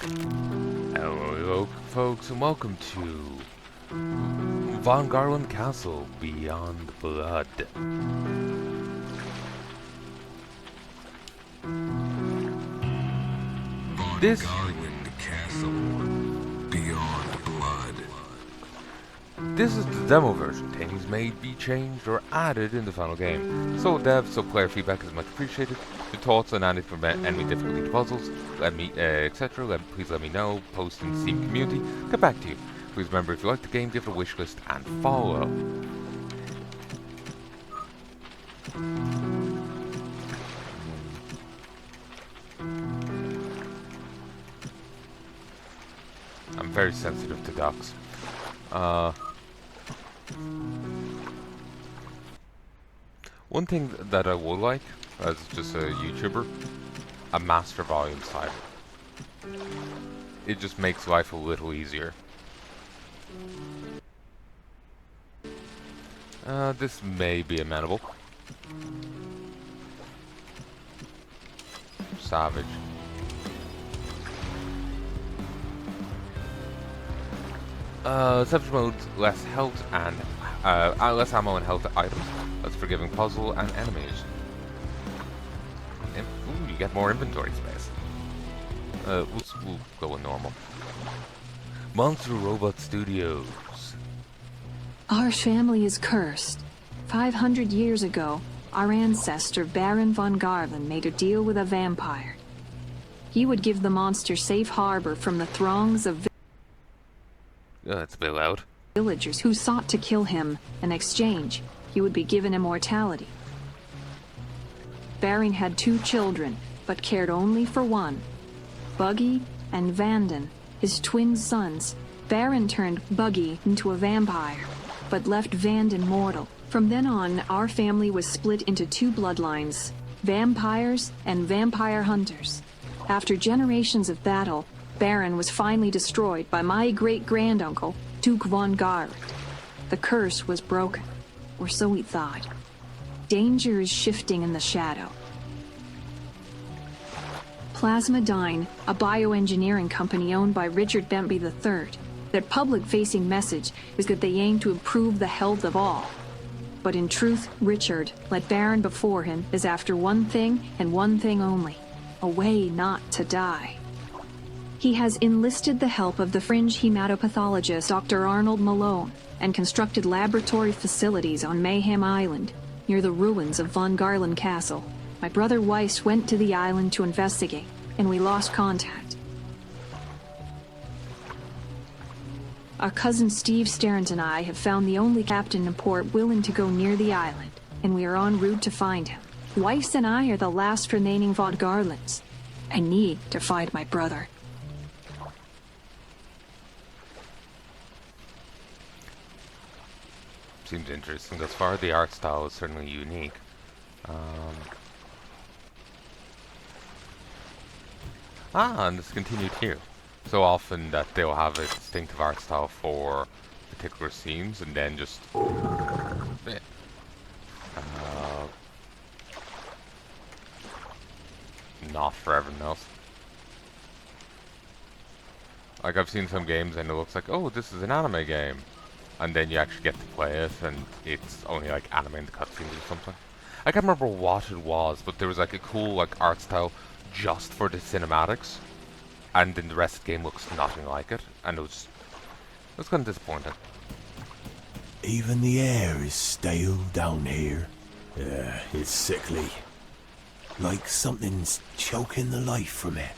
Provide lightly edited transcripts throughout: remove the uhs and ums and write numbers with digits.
Hello, folks, and welcome to VonGarland Castle Beyond Blood. VonGarland Castle Beyond Blood. This is the demo version. Things may be changed or added in the final game. So dev, so player feedback is much appreciated. Your thoughts on anything from enemy difficulty to puzzles, etc. Please let me know. Post in the Steam community. Get back to you. Please remember, if you like the game, give it a wish list and follow. I'm very sensitive to ducks. One thing that I would like, as just a YouTuber, a master volume slider. It just makes life a little easier. This may be amenable. Savage. Subject mode, less health and less ammo and health items. Less forgiving puzzle and enemies. Ooh, you get more inventory space. We'll go with normal. Monster Robot Studios. Our family is cursed. 500 years ago, our ancestor Baron VonGarland made a deal with a vampire. He would give the monster safe harbor from the throngs of That's a bit loud. villagers who sought to kill him. In exchange, he would be given immortality. Baron had 2 children, but cared only for one. Buggy and Vanden, his twin sons. Baron turned Buggy into a vampire, but left Vanden mortal. From then on, our family was split into 2 bloodlines, vampires and vampire hunters. After generations of battle, Baron was finally destroyed by my great-granduncle, Duke VonGarland. The curse was broken, or so we thought. Danger is shifting in the shadow. Plasmadyne, a bioengineering company owned by Richard Bempby III. Their public-facing message is that they aim to improve the health of all. But in truth, Richard, like Baron before him, is after one thing and one thing only: a way not to die. He has enlisted the help of the fringe hematopathologist Dr. Arnold Malone and constructed laboratory facilities on Mayhem Island, near the ruins of VonGarland Castle. My brother Weiss went to the island to investigate, and we lost contact. Our cousin Steve Sterns and I have found the only captain in port willing to go near the island, and we are en route to find him. Weiss and I are the last remaining VonGarlands. I need to find my brother. Seems interesting. Thus far, the art style is certainly unique. And it's continued here. So often that they'll have a distinctive art style for particular scenes and then just not for everyone else. Like, I've seen some games and it looks like, oh, this is an anime game. And then you actually get to play it and it's only like anime in the cutscenes or something. I can't remember what it was, but there was like a cool like art style just for the cinematics. And then the rest of the game looks nothing like it. And it was kind of disappointing. Even the air is stale down here. Yeah, it's sickly. Like something's choking the life from it.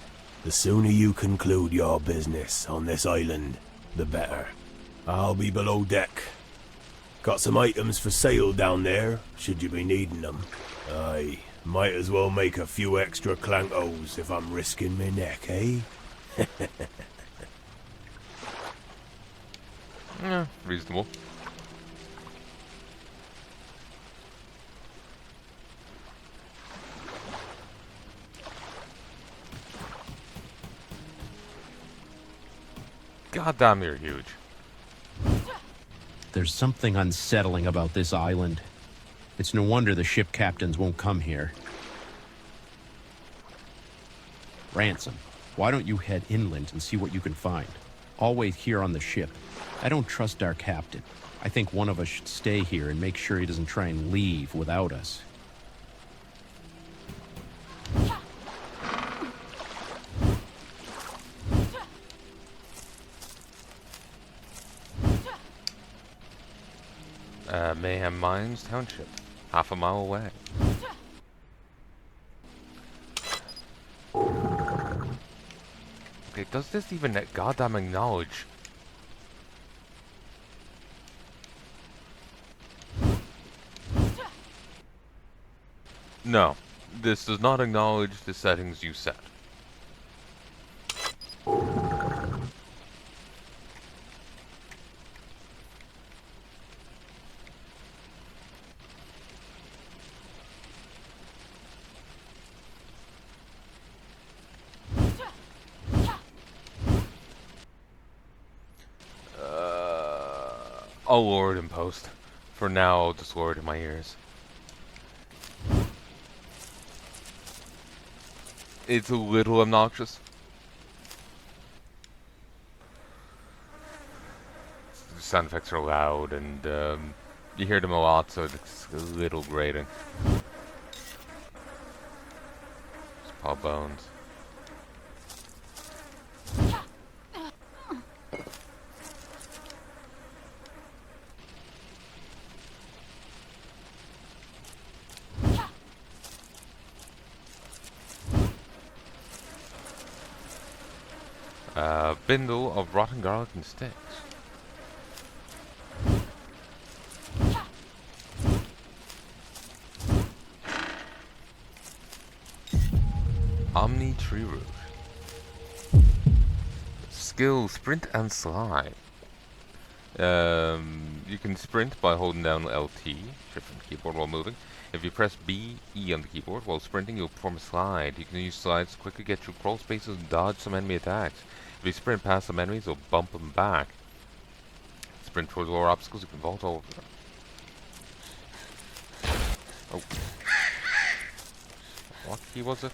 The sooner you conclude your business on this island, the better. I'll be below deck. Got some items for sale down there, should you be needing them. Aye, might as well make a few extra clankos if I'm risking my neck, eh? Yeah, reasonable. God damn, you're huge. There's something unsettling about this island. It's no wonder the ship captains won't come here. Ransom. Why don't you head inland and see what you can find? I'll wait here on the ship. I don't trust our captain. I think one of us should stay here and make sure he doesn't try and leave without us. Mayhem Mines Township, half a mile away. Okay, does this even goddamn acknowledge? No, this does not acknowledge the settings you set. I'll lower it in post. For now, I'll just lower it in my ears. It's a little obnoxious. The sound effects are loud, and you hear them a lot, so it's a little grating. It's Paul Bones. Bindle of rotten garlic and sticks. Omni Tree Root. Skill Sprint and Slide. You can sprint by holding down LT, shift on the keyboard while moving. If you press B, E on the keyboard while sprinting, you'll perform a slide. You can use slides to quickly get through crawl spaces and dodge some enemy attacks. If you sprint past some enemies, you'll bump them back. Sprint towards lower obstacles, you can vault over them. Oh. What key was it?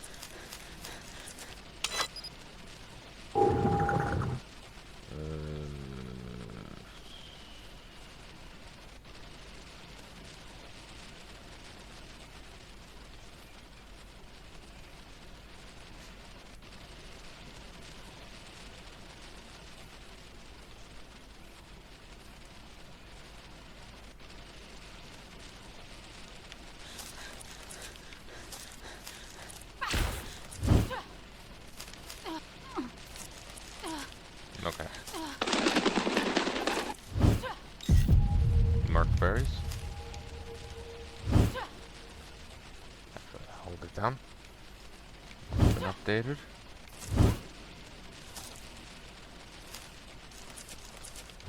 Okay. Mark berries. Hold it down. It's been updated.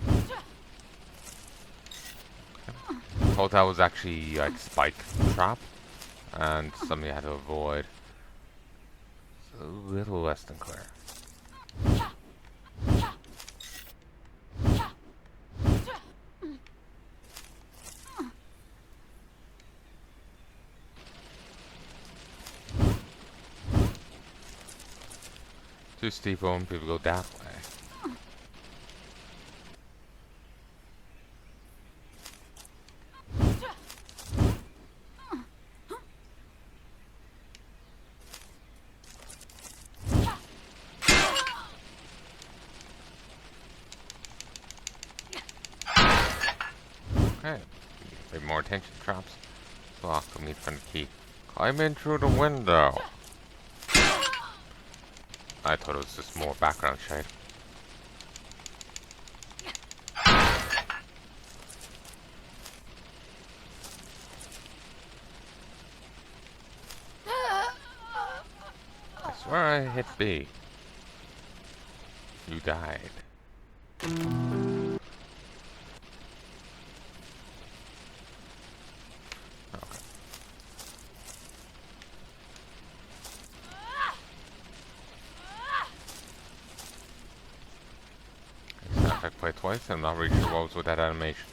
Okay. Thought that was actually like spike trap, and something you had to avoid. It's a little less than clear. Too steep when people go that way. Okay, pay more attention to traps. Block, we need to find the key. Climb in through the window. I thought it was just more background shade. I swear I hit B. You died. I played twice, I'm not really sure what was with that animation.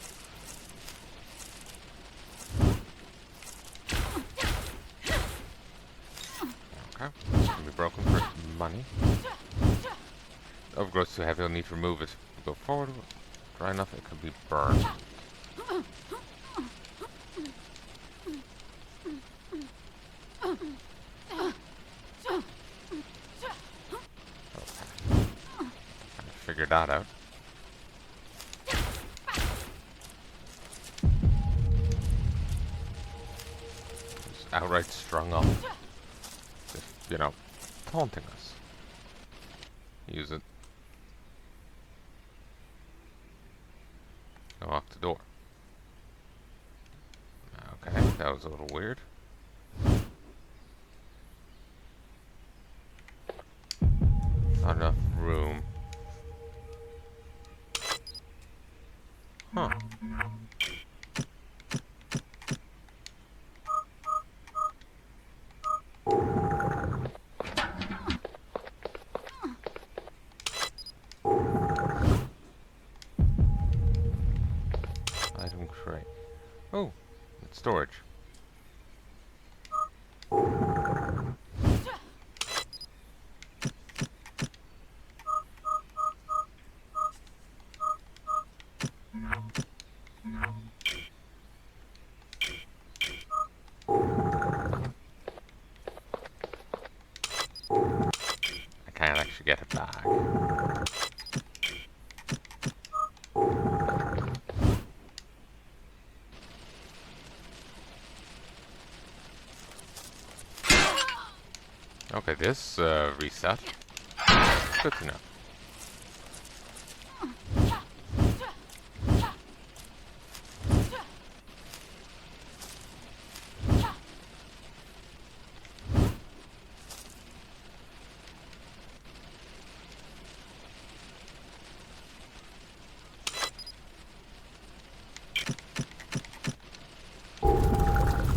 Okay, this can be broken for money. Overgrowth's too heavy, I'll need to remove it. Go forward. Dry enough, it could be burned. Figure that out. Just outright strung up. Just, you know, taunting us. Use it. Lock the door. Okay, that was a little weird. Not enough room. Huh. Item crate. Oh, it's storage. I can't actually get it back. Okay, this reset. Good to know.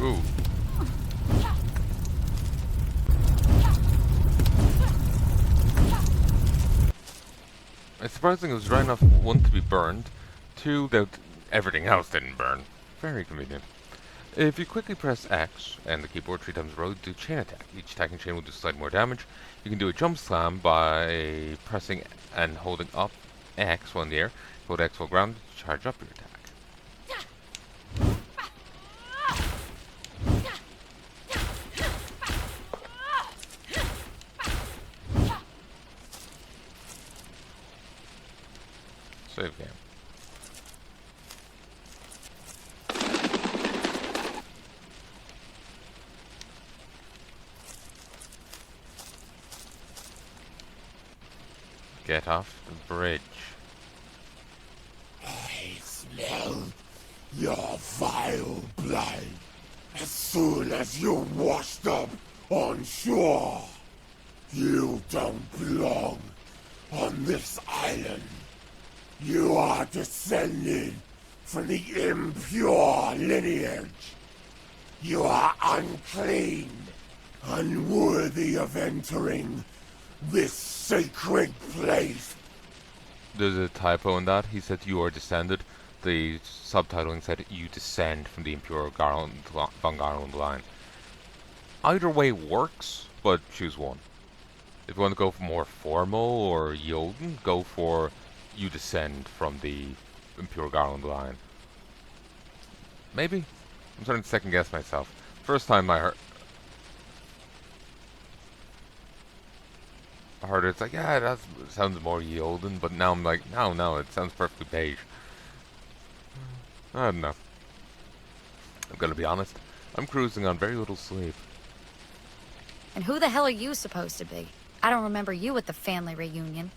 Ooh. It's surprising it was dry enough, one, to be burned, two, that everything else didn't burn. Very convenient. If you quickly press X and the keyboard 3 times in a row, do chain attack. Each attacking chain will do slightly more damage. You can do a jump slam by pressing and holding up X while in the air. Hold X while grounded to charge up your attack. Save game. Get off the bridge. I smell your vile blood as soon as you washed up on shore. You don't belong on this island. You are descended from the impure lineage. You are unclean, unworthy of entering this sacred place. There's a typo in that. He said you are descended. The subtitling said you descend from the impure VonGarland line. Either way works, but choose one. If you want to go for more formal or Yoden, go for you descend from the impure Garland line. Maybe? I'm starting to second guess myself. First time I heard it, it's like, yeah, that sounds more Yoden, but now I'm like, no, it sounds perfectly beige. I don't know. I'm gonna be honest, I'm cruising on very little sleep. And who the hell are you supposed to be? I don't remember you at the family reunion.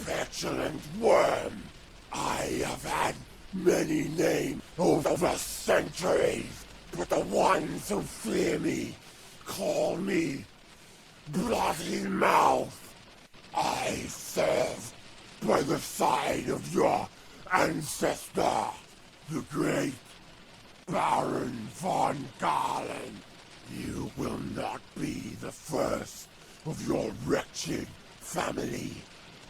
Petulant worm. I have had many names over centuries, but the ones who fear me call me Bloody Mouth. I serve by the side of your ancestor, the great Baron VonGarland. You will not be the first of your wretched family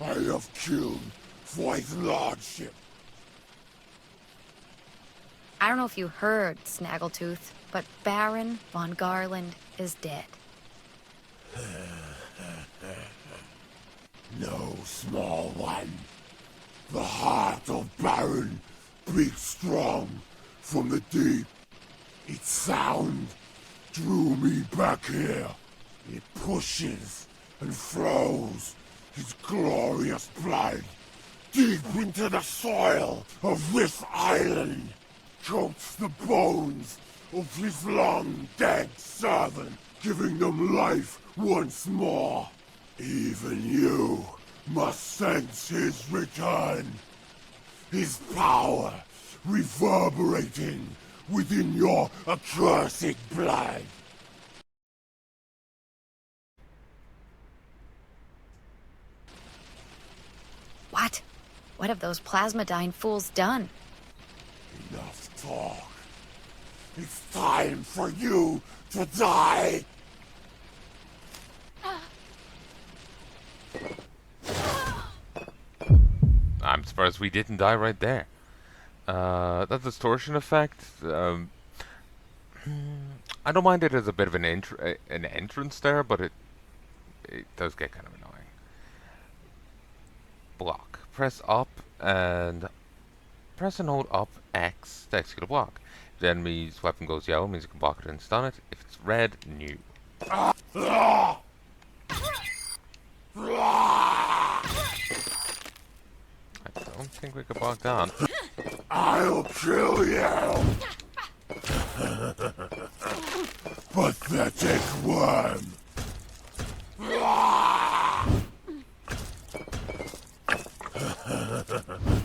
I have killed for his lordship. I don't know if you heard, Snaggletooth, but Baron VonGarland is dead. small one. The heart of Baron beats strong from the deep. Its sound drew me back here. It pushes and flows his glorious blood deep into the soil of this island. Coats the bones of his long-dead servant, giving them life once more. Even you must sense his return. His power reverberating within your accursed blood. What? What have those plasmodine fools done? Enough talk. It's time for you to die. I'm surprised we didn't die right there. That distortion effect, I don't mind it as a bit of an entrance there, but it does get kind of annoying. Block. Press up and press and hold up X to execute a block. If the enemy's weapon goes yellow, it means you can block it and stun it. If it's red, new. I don't think we could block that. I'll kill you. Pathetic worm.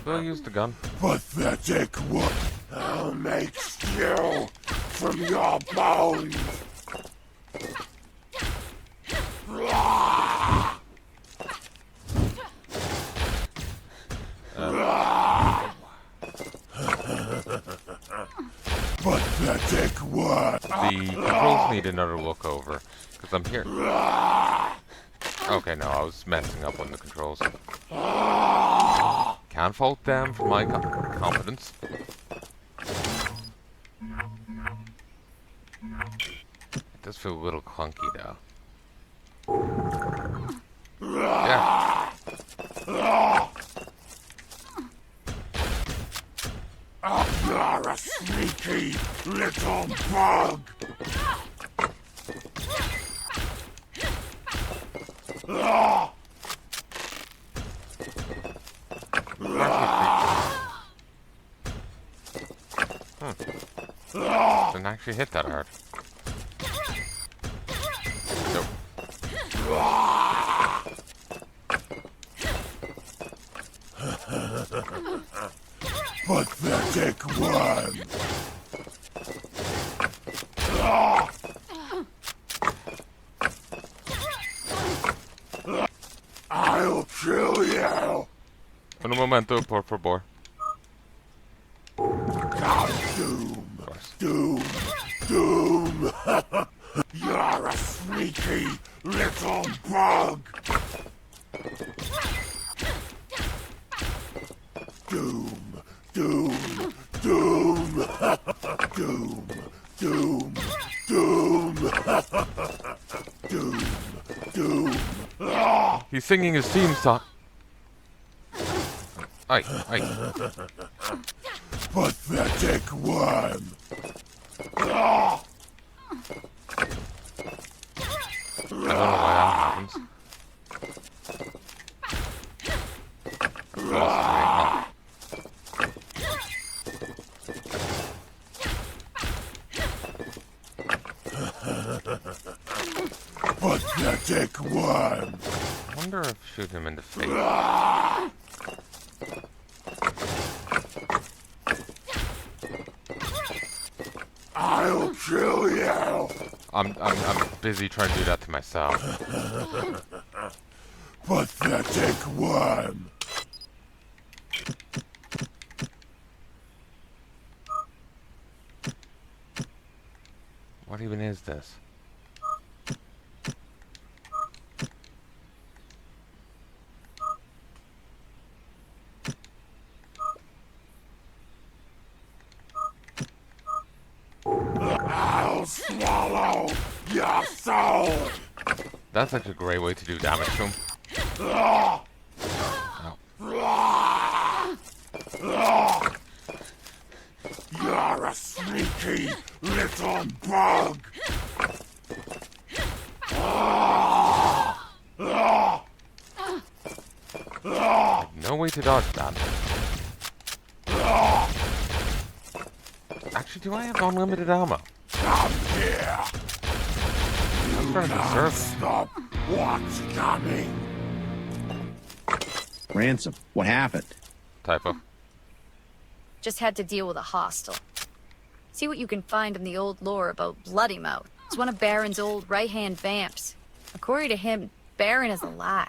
We'll use the gun. Pathetic worm. I'll make stew from your bones. Pathetic worm. The controls need another look over, because I'm here. Okay, no, I was messing up on the controls. Can't fault them for my confidence. It does feel a little clunky, though. Yeah. You're a sneaky little bug. Didn't actually hit that hard. Nope. Pathetic worm. I'll kill you. Un momento, por favor. Doom. Doom. Doom. You're a sneaky little bug. Doom. Doom. Doom. Doom. Doom. Doom. Doom. Doom. He's singing his theme song. Aye, aye. Pathetic worm. I don't know why that happens. Pathetic worm. I wonder if shoot him in the face. I'll kill you. I'm busy trying to do that to myself. Pathetic worm. What even is this? I'll swallow your soul. That's like a great way to do damage to him. You're a sneaky little bug! No way to dodge that. Actually, do I have unlimited ammo? Come here! I'm trying to conserve. Stop what's coming! Ransom, what happened? Typo. Just had to deal with a hostile. See what you can find in the old lore about Bloody Mouth. It's one of Baron's old right-hand vamps. According to him, Baron is alive.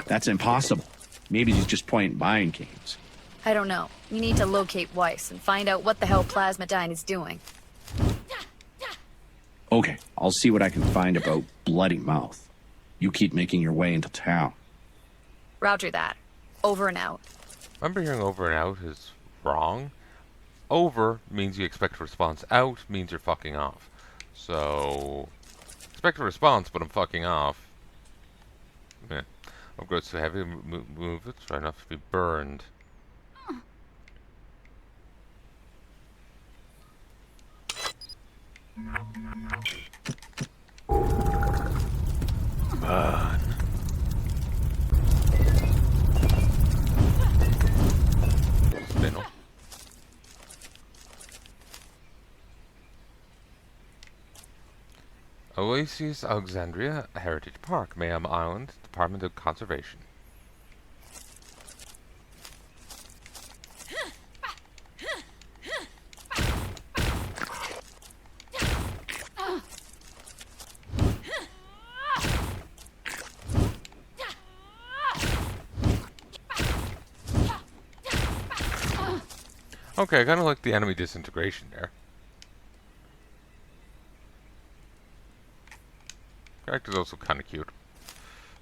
That's impossible. Maybe he's just playing mind games. I don't know. We need to locate Weiss and find out what the hell Plasmodine is doing. Okay, I'll see what I can find about Bloody Mouth. You keep making your way into town. Roger that. Over and out. Remember hearing over and out is wrong? Over means you expect a response. Out means you're fucking off. So, expect a response, but I'm fucking off. Yeah. Upgrades too heavy, move it. Try not to be burned. Burn. Spinel. Oasis Alexandria Heritage Park, Mayhem Island, Department of Conservation. Okay, I kind of like the enemy disintegration there. Character's also kind of cute.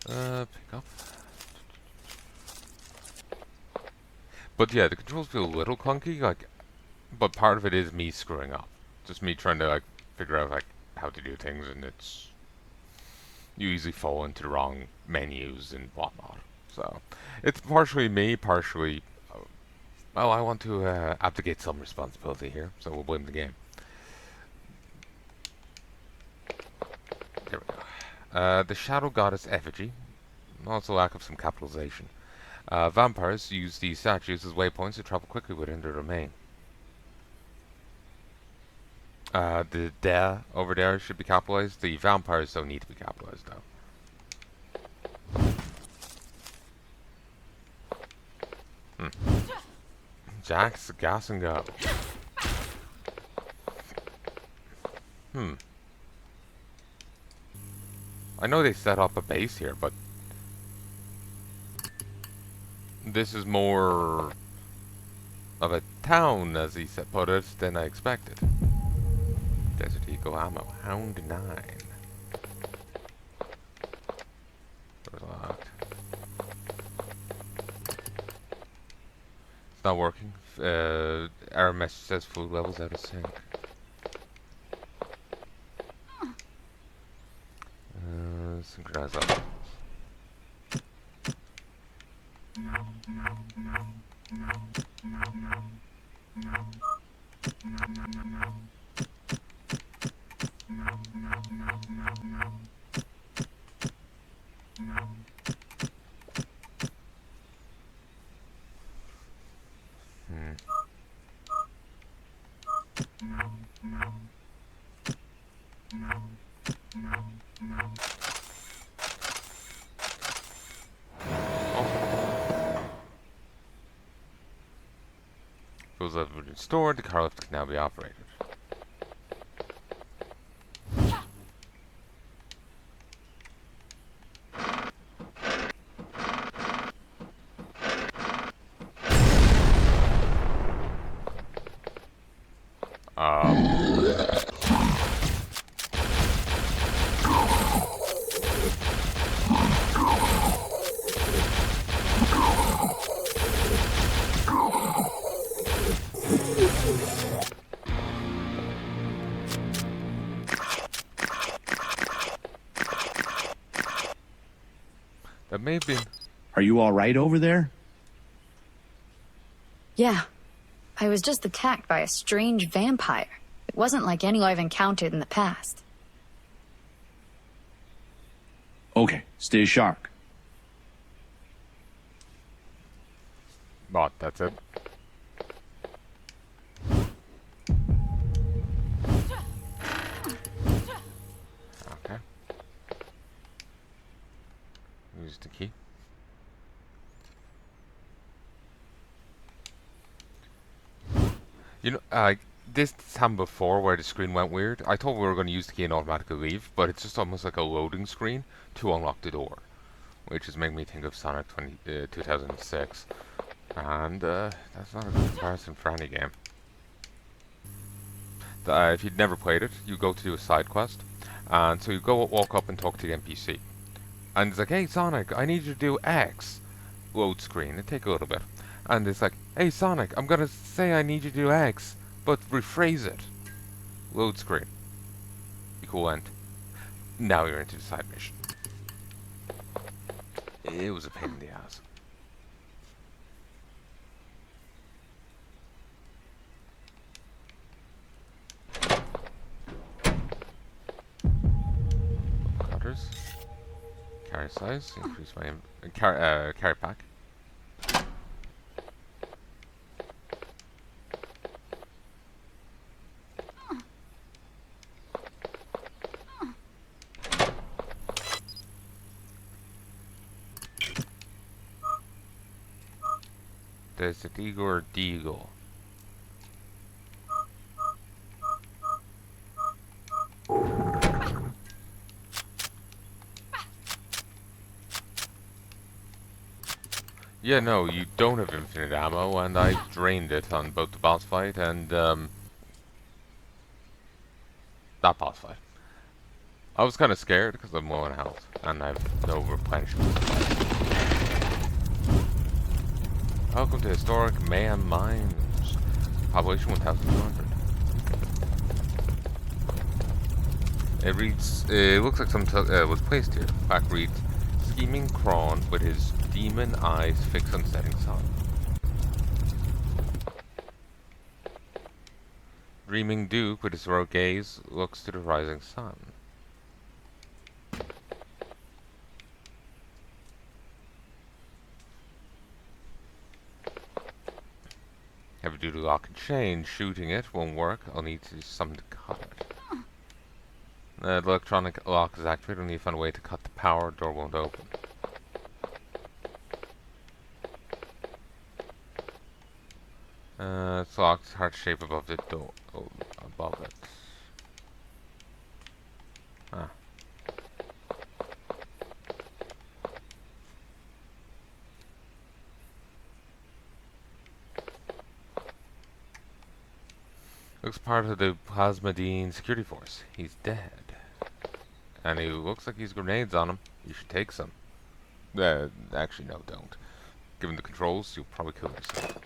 Pick up. But yeah, the controls feel a little clunky, like, but part of it is me screwing up. Just me trying to, like, figure out, like, how to do things, and it's... You easily fall into the wrong menus and whatnot. So, it's partially me, partially... Well, I want to abdicate some responsibility here, so we'll blame the game. There we go. The Shadow Goddess Effigy. Also lack of some capitalization. Vampires use these statues as waypoints to travel quickly within their domain. The "de" over there should be capitalized. The vampires don't need to be capitalized, though. Jack's gas and go. I know they set up a base here, but this is more of a town, as he said, put it, than I expected. Desert Eagle ammo, Hound 9. Door's locked. It's not working. Error message says food levels out of sync. Synchronize up. Fuels have been restored, the car lift can now be operated. That may have been... Are you all right over there? Yeah. I was just attacked by a strange vampire. It wasn't like any I've encountered in the past. Okay, stay sharp. What, that's it? Okay. Use the key. You know, this time before where the screen went weird, I thought we were going to use the key and automatically leave, but it's just almost like a loading screen to unlock the door, which is making me think of Sonic 2006. And that's not a good comparison for any game. If you'd never played it, you go to do a side quest, and so you go walk up and talk to the NPC, and it's like, "Hey Sonic, I need you to do X." Load screen. It take a little bit, and it's like, "Hey Sonic, I'm gonna say I need you to do X, but rephrase it." Load screen. Equal end. Now you're into the side mission. It was a pain in the ass. Cutters. Carry size. Increase my carry pack. There's the Deagle or Deagle. Yeah, no, you don't have infinite ammo, and I drained it on both the boss fight and, that boss fight. I was kind of scared because I'm low on health, and I have no replenishment. Welcome to historic Mayhem Mines. Population 1,200. It reads, it looks like something was placed here. The plaque reads, "Scheming Kron with his demon eyes fixed on setting sun. Dreaming Duke with his heroic gaze looks to the rising sun." Heavy duty lock and chain. Shooting it won't work. I'll need to do something to cut it. The electronic lock is activated. I'll need to find a way to cut the power. Door won't open. It's locked. Heart shape above the door. Oh, above it. Ah. Looks part of the Plasmadine security force. He's dead. And he looks like he's grenades on him. You should take some. Actually, no, don't. Given the controls, you'll probably kill yourself.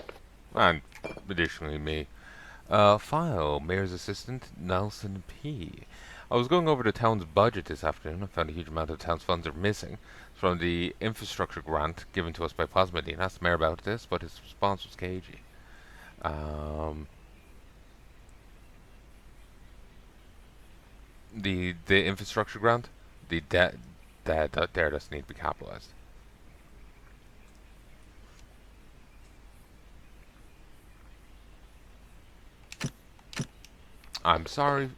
And additionally, me. File. Mayor's Assistant, Nelson P. I was going over the town's budget this afternoon. I found a huge amount of the town's funds are missing from the infrastructure grant given to us by Plasmadine. I asked the mayor about this, but his response was cagey. The infrastructure grant, the debt that there does need to be capitalized. I'm sorry.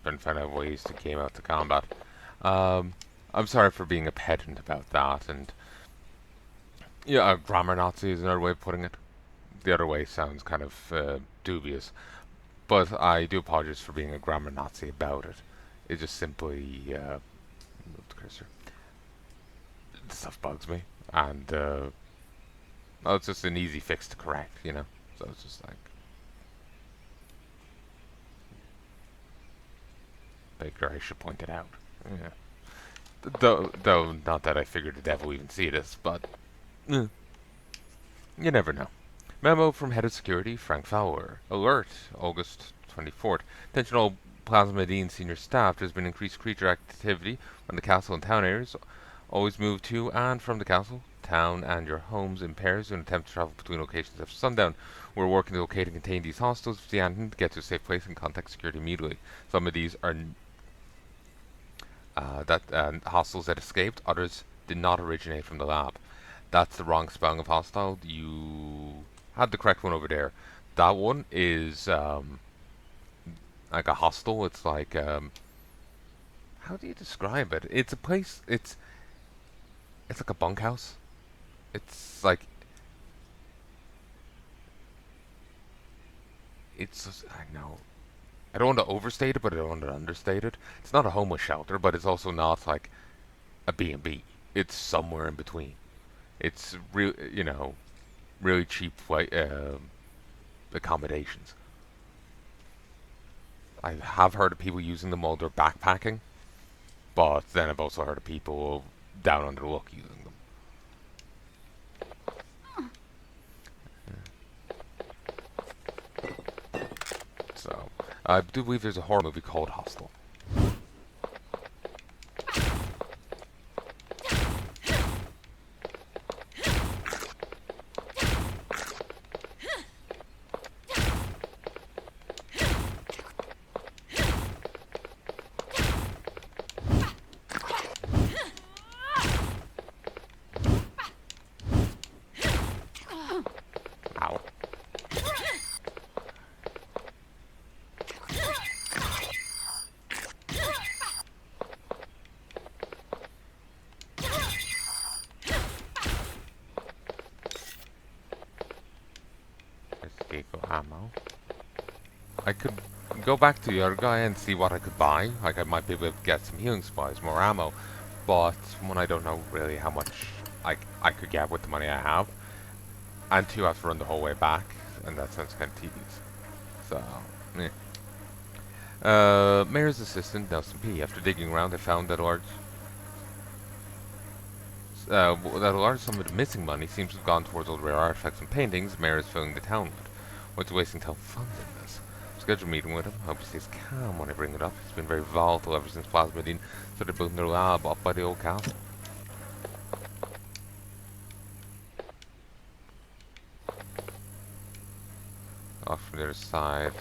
Trying to find out ways to game out the combat. I'm sorry for being a pedant about that, and yeah, a grammar Nazi is another way of putting it. The other way sounds kind of dubious, but I do apologize for being a grammar Nazi about it. It just simply move the cursor. This stuff bugs me, and well, it's just an easy fix to correct, you know. So it's just like Baker, I should point it out. Yeah. Though, not that I figured the devil even see this, but you never know. Memo from Head of Security, Frank Fowler. Alert, August 24th. Attention all Plasmidine senior staff. There's been increased creature activity on the castle and town areas. Always move to and from the castle, town, and your homes in pairs in an attempt to travel between locations after sundown. We're working to locate and contain these hostiles. If you see anything, get to a safe place and contact security immediately. Some of these are hostiles that escaped. Others did not originate from the lab. That's the wrong spelling of hostile. You had the correct one over there. That one is like a hostel. It's like how do you describe it? It's a place. It's like a bunkhouse. It's like I know. I don't want to overstate it, but I don't want to understate it. It's not a homeless shelter, but it's also not like a B&B. It's somewhere in between. It's really cheap accommodations. I have heard of people using them while they're backpacking, but then I've also heard of people down on their luck using them. So, I do believe there's a horror movie called Hostel. Ow. Ammo. I could go back to the other guy and see what I could buy. Like I might be able to get some healing supplies, more ammo. But one, I don't know really how much I could get with the money I have. And two, I have to run the whole way back, and that sounds kind of tedious. So, Mayor's assistant, Nelson P. After digging around, they found that a large sum of the missing money seems to have gone towards old rare artifacts and paintings the Mayor is filling the town with. What's wasting time funding this? Schedule a meeting with him. Hope he stays calm when I bring it up. He's been very volatile ever since Plasmidine started building their lab up by the old castle. Off from the other side.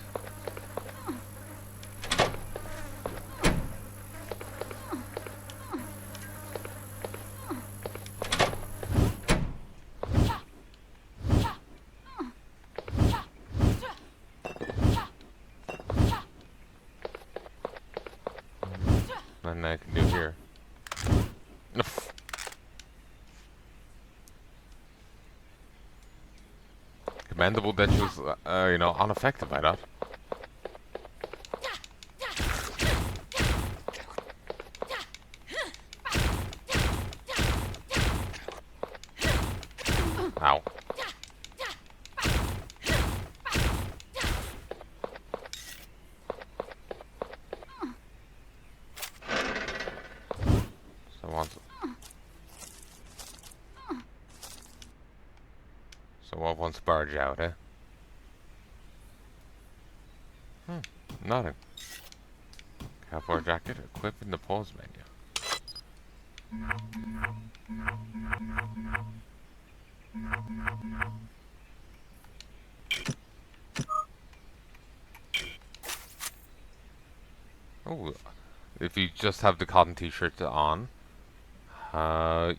Nothing I can do here. Commendable that she was, unaffected by that. Ow. So what wants to barge out, eh? Nothing. Cavalry jacket, equip in the pause menu. Oh, if you just have the cotton t-shirt on,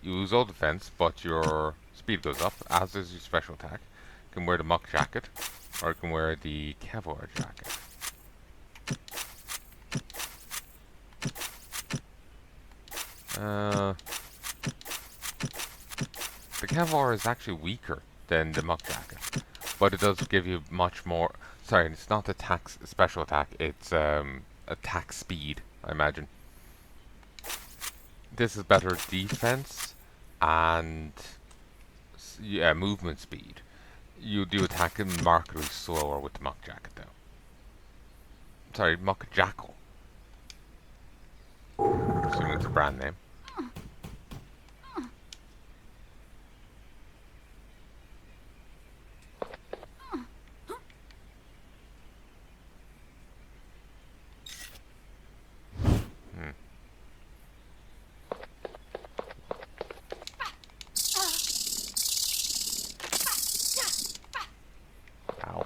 you lose all defense, but your speed goes up, as does your special attack. You can wear the muck jacket, or you can wear the cavalry jacket. The cavalry is actually weaker than the muck jacket, but it does give you much more. Sorry, it's not special attack. It's attack speed, I imagine. This is better defense and movement speed. You do attack markedly slower with the muck jacket, though. Sorry, muck jackal. So assuming it's a brand name. Ow.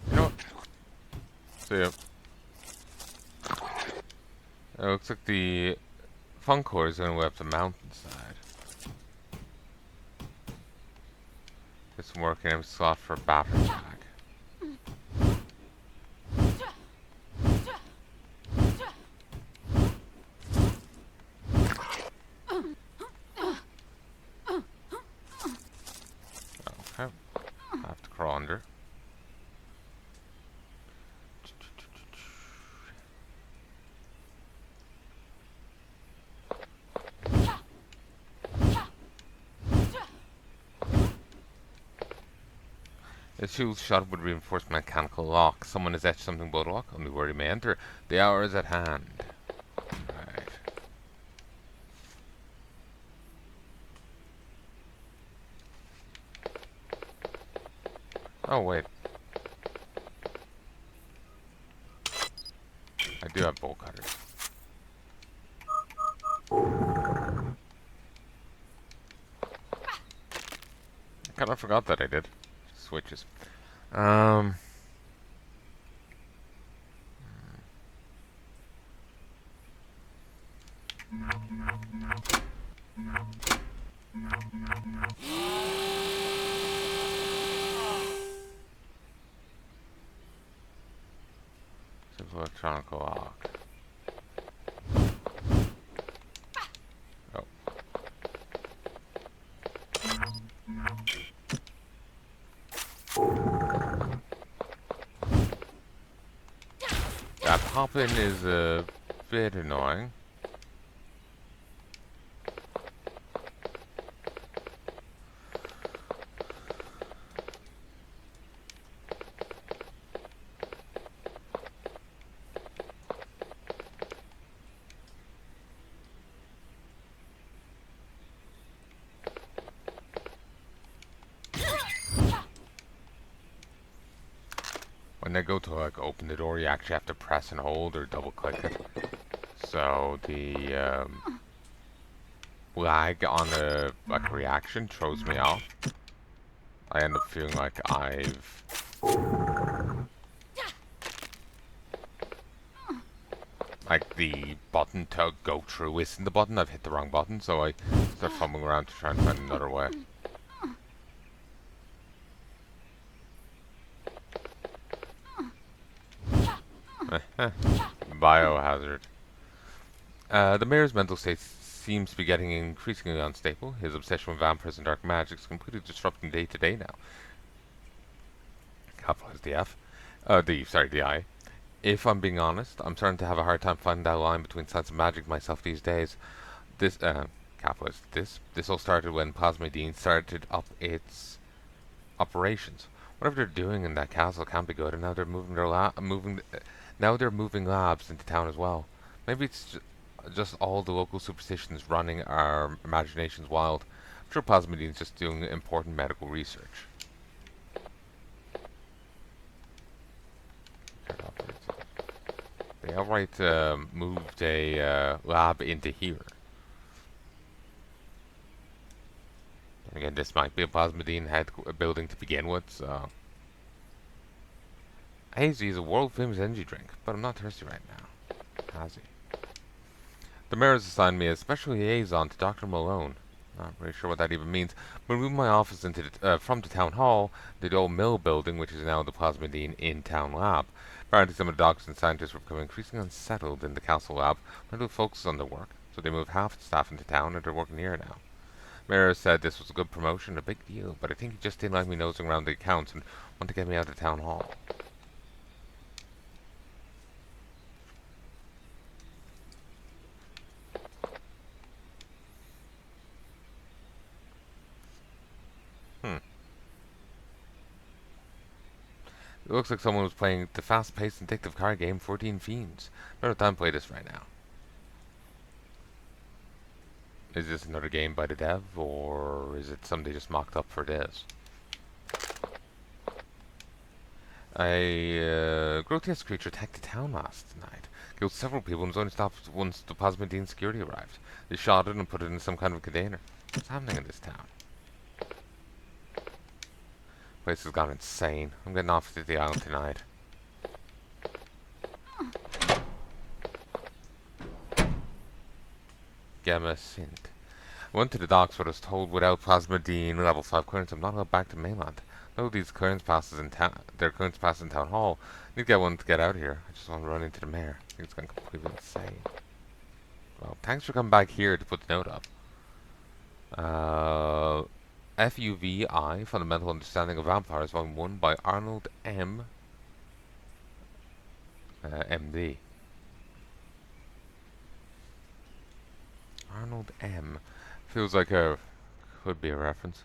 You know what? See ya. It looks like the fun core is going to go up the mountainside. Get some work in him slot for a battery pack. Okay. I have to crawl under. The shield shot would reinforce mechanical lock. Someone has etched something below the lock. Only word he may enter. The hour is at hand. Right. Oh wait. I do have bolt cutters. I kind of forgot that I did. Switches. Simple electronic lock. Oh. That pop-in is a bit annoying. When I go to like open the door, you actually have to press and hold or double click it. So the lag on a like reaction throws me off. I end up feeling like I've like the button to go through isn't the button. I've hit the wrong button, so I start fumbling around to try and find another way. Biohazard. The mayor's mental state seems to be getting increasingly unstable. His obsession with vampires and dark magic is completely disrupting day to day now. Capitalize the F. The I. If I'm being honest, I'm starting to have a hard time finding that line between science and magic myself these days. Capitalize this all started when Plasmidine started up its operations. Whatever they're doing in that castle can't be good, and now they're moving now they're moving labs into town as well. Maybe it's just all the local superstitions running our imaginations wild. I'm sure Plasmidine's just doing important medical research. They outright moved a lab into here. And again, this might be a Plasmidine building to begin with, so... Hazy is a world-famous energy drink, but I'm not thirsty right now. Has he? The mayor has assigned me a special liaison to Dr. Malone. Not really sure what that even means. But moved my office into from the town hall, the old mill building, which is now the Plasmidine in-town lab. Apparently some of the doctors and scientists were becoming increasingly unsettled in the castle lab, unable to focus on their work, so they moved half the staff into town and they're working here now. Mayor said this was a good promotion, a big deal, but I think he just didn't like me nosing around the accounts and wanted to get me out of town hall. It looks like someone was playing the fast-paced detective card game 14 Fiends. Better time to play this right now. Is this another game by the dev, or is it somebody just mocked up for this? A grotesque creature attacked the town last night. Killed several people and was only stopped once the Plasmodine security arrived. They shot it and put it in some kind of container. What's happening in this town? Place has gone insane. I'm getting off to the island tonight. Gamma Sint. I went to the docks but I was told without Plasmodine level 5 clearance I'm not allowed back to mainland. No, these clearance passes in town. Their clearance passes in town hall. I need to get one to get out of here. I just want to run into the mayor. I think it's gone completely insane. Well, thanks for coming back here to put the note up. FUVI, Fundamental Understanding of Vampires, Volume 1 by Arnold M. MD. Arnold M. Feels like could be a reference.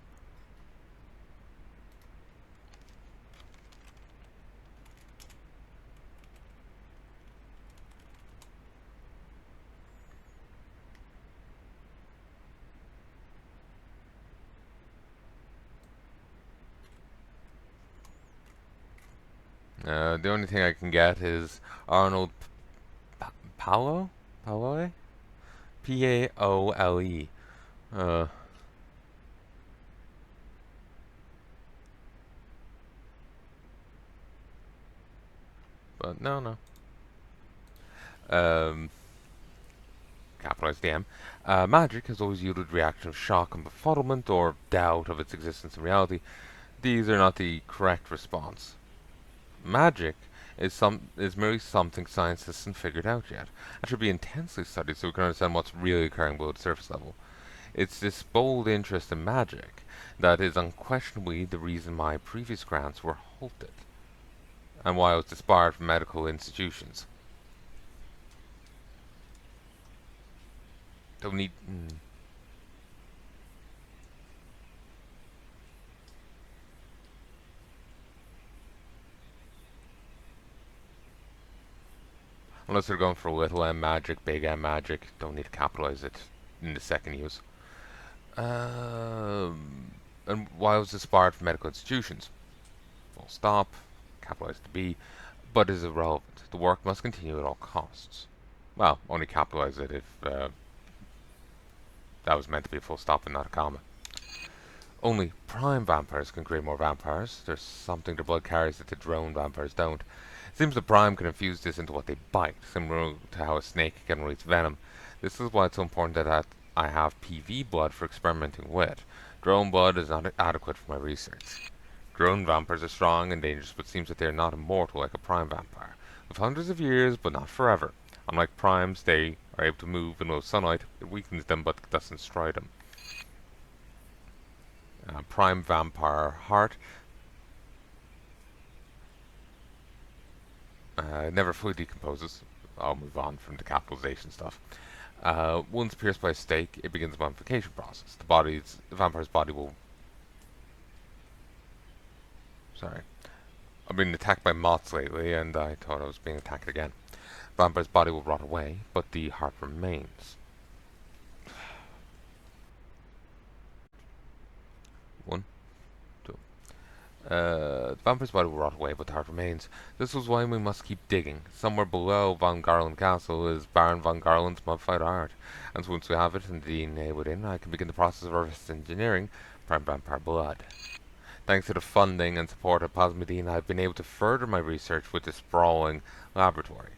The only thing I can get is Arnold Paolo? Paole? Paole. But no. Capitalized DM. Magic has always yielded reaction of shock and befuddlement or doubt of its existence in reality. These are not the correct response. Magic is merely something science hasn't figured out yet, and should be intensely studied so we can understand what's really occurring below the surface level. It's this bold interest in magic that is unquestionably the reason my previous grants were halted, and why I was disbarred from medical institutions. Don't need... Unless they're going for little m magic, big M magic, don't need to capitalize it in the second use. And why was disbarred from medical institutions? Full stop, capitalized to B, but is irrelevant. The work must continue at all costs. Well, only capitalize it if that was meant to be a full stop and not a comma. Only prime vampires can create more vampires. There's something their blood carries that the drone vampires don't. It seems the prime can infuse this into what they bite, similar to how a snake can release venom. This is why it's so important that I have PV blood for experimenting with. Drone blood is not adequate for my research. Drone vampires are strong and dangerous, but it seems that they are not immortal like a prime vampire. With hundreds of years, but not forever. Unlike primes, they are able to move in low sunlight. It weakens them, but doesn't destroy them. Prime vampire heart. Never fully decomposes. I'll move on from the capitalization stuff. Once pierced by a stake, it begins the mummification process. The vampire's body will... Sorry. I've been attacked by moths lately, and I thought I was being attacked again. The vampire's body will rot away, but the heart remains. The vampire's body will rot away, but the heart remains. This was why we must keep digging. Somewhere below VonGarland Castle is Baron VonGarland's mummified heart, and so once we have it and the DNA within, I can begin the process of reverse engineering prime vampire blood. Thanks to the funding and support of Plasmodine, I've been able to further my research with this sprawling laboratory.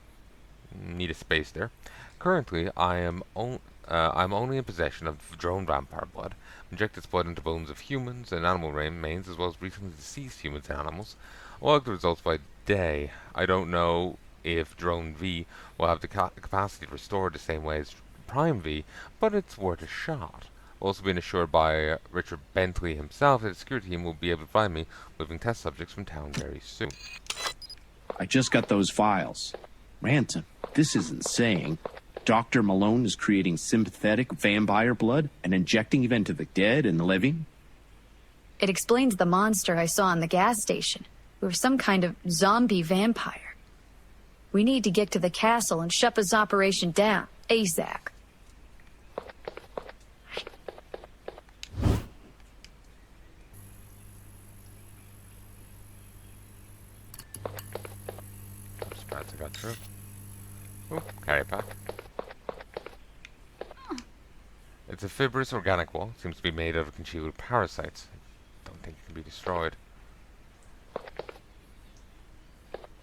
Need a space there. Currently, I'm only in possession of drone vampire blood. Inject its blood into bones of humans and animal remains, as well as recently deceased humans and animals. I'll log the results by day. I don't know if Drone V will have the capacity to restore the same way as Prime V, but it's worth a shot. I've also been assured by Richard Bentley himself that the security team will be able to find me living test subjects from town very soon. I just got those files. Ranton, this is insane. Dr. Malone is creating sympathetic vampire blood and injecting it into the dead and the living? It explains the monster I saw in the gas station. We're some kind of zombie vampire. We need to get to the castle and shut this operation down, ASAP. I'm surprised I got through. Oh, carry pack. It's a fibrous organic wall. Seems to be made out of congealed parasites. Don't think it can be destroyed.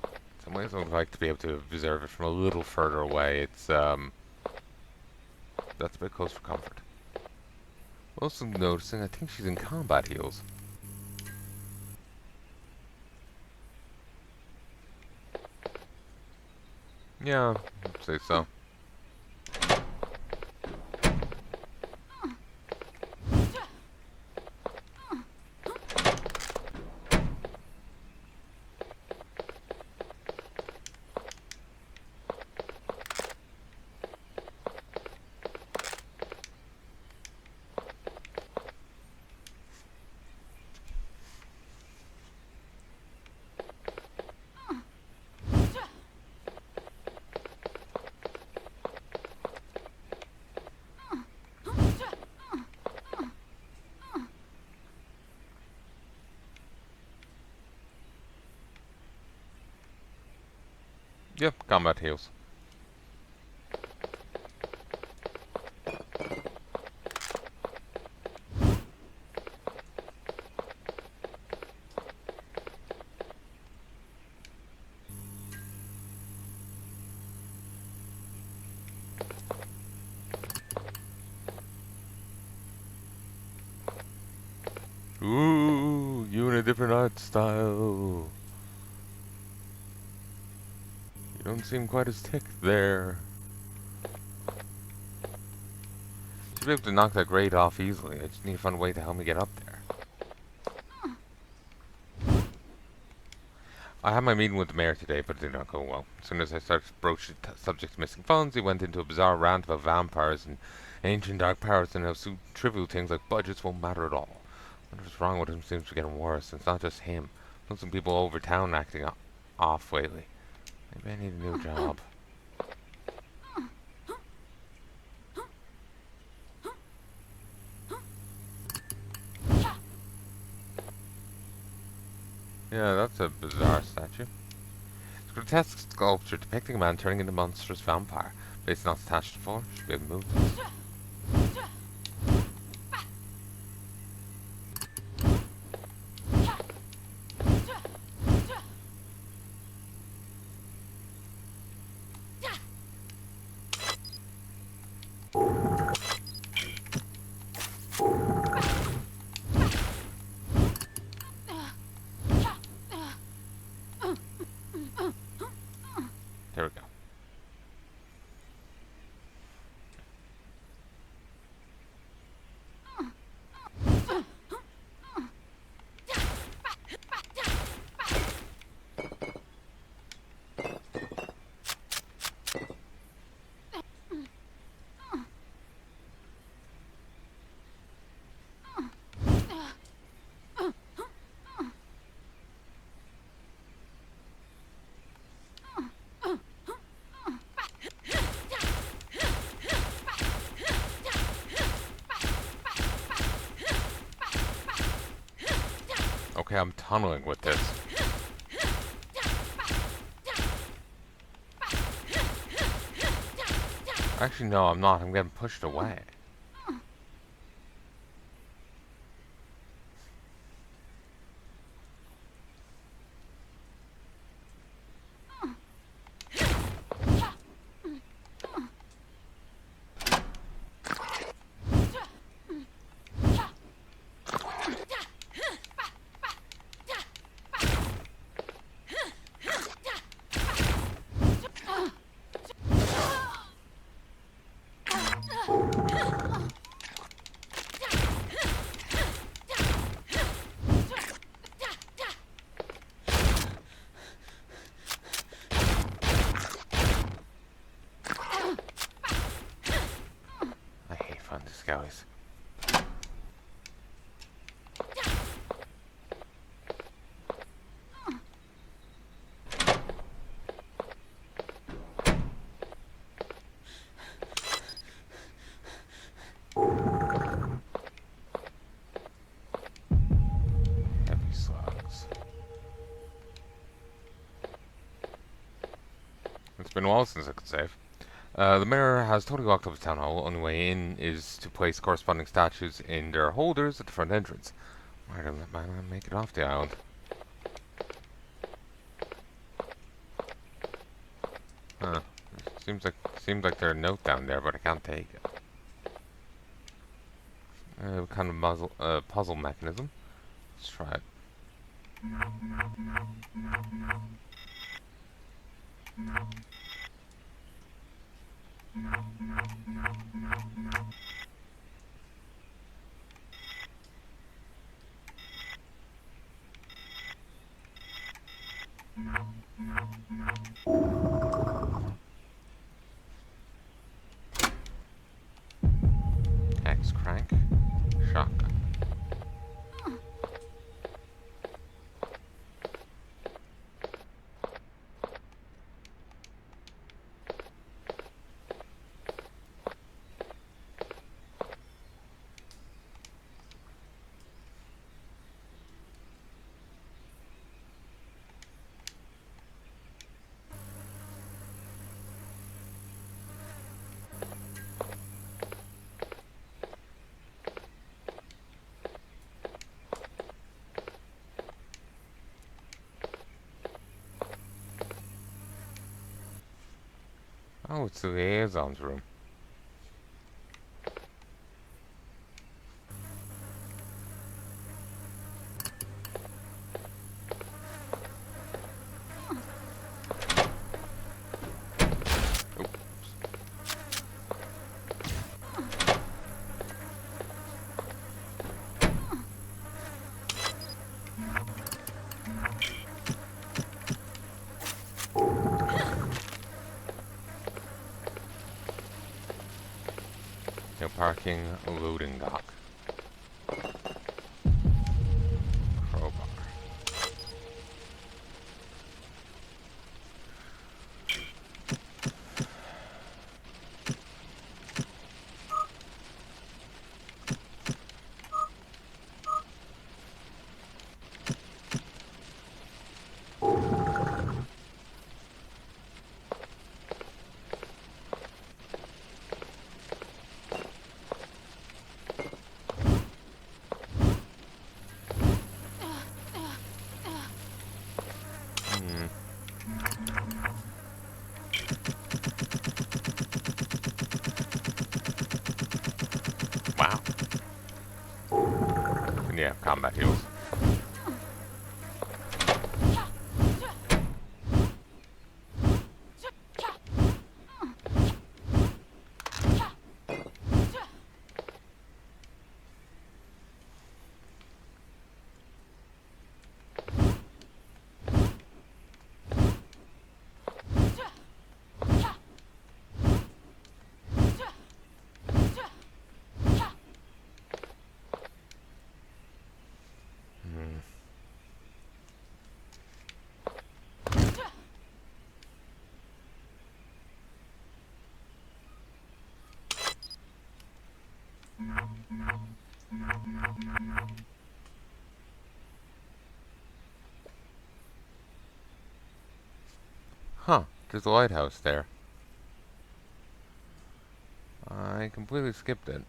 In some ways I would like to be able to observe it from a little further away. It's that's a bit close for comfort. Also noticing, I think she's in combat heals. Yeah, I'd say so. Yep, combat heals. Ooh, you in a different art style. You don't seem quite as thick there. Should be able to knock that grate off easily. I just need to find a way to help me get up there. I had my meeting with the mayor today, but it did not go well. As soon as I started to broach the subject of missing funds, he went into a bizarre rant about vampires and ancient dark powers and how trivial things like budgets won't matter at all. What's wrong with him seems to be getting worse. It's not just him. There's some people over town acting off lately. Maybe I need a new job. Yeah, that's a bizarre statue. It's a grotesque sculpture depicting a man turning into a monstrous vampire. But it's not attached to the floor. Should be able to move this. There we go. Okay, I'm tunneling with this. Actually, no, I'm not. I'm getting pushed away. Guys. been a while since I could save. The mayor has totally walked up to town hall. Only way in is to place corresponding statues in their holders at the front entrance. Why don't let my man make it off the island? Huh. Seems like there's a note down there, but I can't take it. Kind of puzzle mechanism. Let's try it. X crank. Shotgun. Oh, it's the liaison's room. No parking, loading dock. Crowbar. Wow. Yeah, combat heals. Huh, there's a lighthouse there. I completely skipped it.